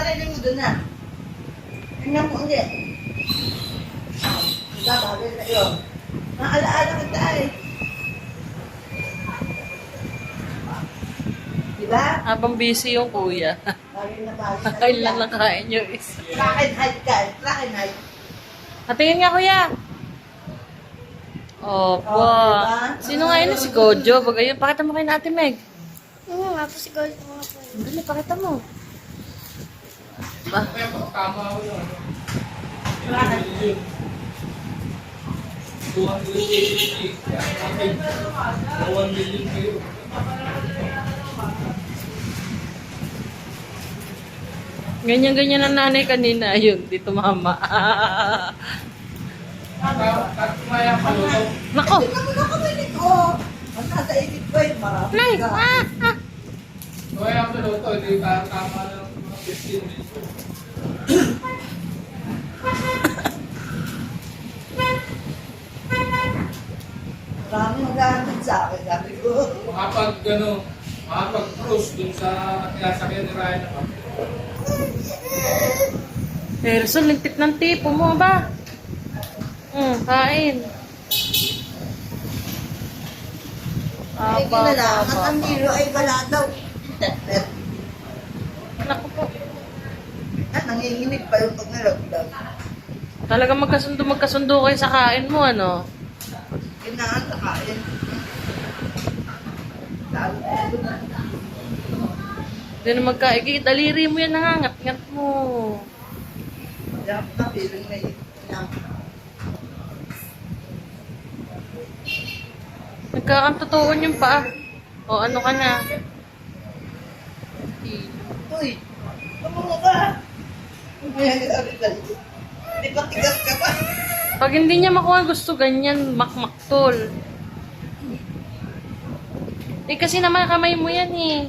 Narinig mo doon na. Tingnan mo ulit. Babagay sa'yo. Maalaala ka tayo. Diba? Habang busy yung kuya. Bagay na bagay. Kailan lang kain yung isa. Track and hide ka. Track and hide. Patingin nga kuya. Opo. Oh, diba? Sino nga yun? Si Gojo. Bagay yun. Pakita mo kay Ate Meg. Oo nga po si Gold nga po. Dali, pakita mo. Ba? Track and hide. Ganyan-ganyan ang nanay kanina. Ayun, dito mama. Nako! Tingnan mo na kami nito. Magkakainit ko eh. Marami Nay! ka. Kaya ako luto, hindi ka tama ng mga 15 minutes. Marami maghahanap sa akin. Sabi ko. Makapag-cruise dun sa kinasakyan ni Ryan naman. Person, lintik ng tipo mo ba? Kain. Ay, kinalaman. Ang nilo ay wala daw. Naku po. Nanginginig pa yung pag nalagdag. Talagang magkasundo kayo sa kain mo, ano? Kailangan sa kain. Hindi na magkaigi. Daliri mo yan, nangangat-ngat mo. Dapat na feeling may ilang. Nagkakantutuon yung paa. O, ano ka na? Uy! Kamunga ka! May sabi sa'yo. Hindi pa tigas ka pa. Pag hindi niya makuha gusto, ganyan, makmaktol. Eh, kasi naman kamay mo yan eh.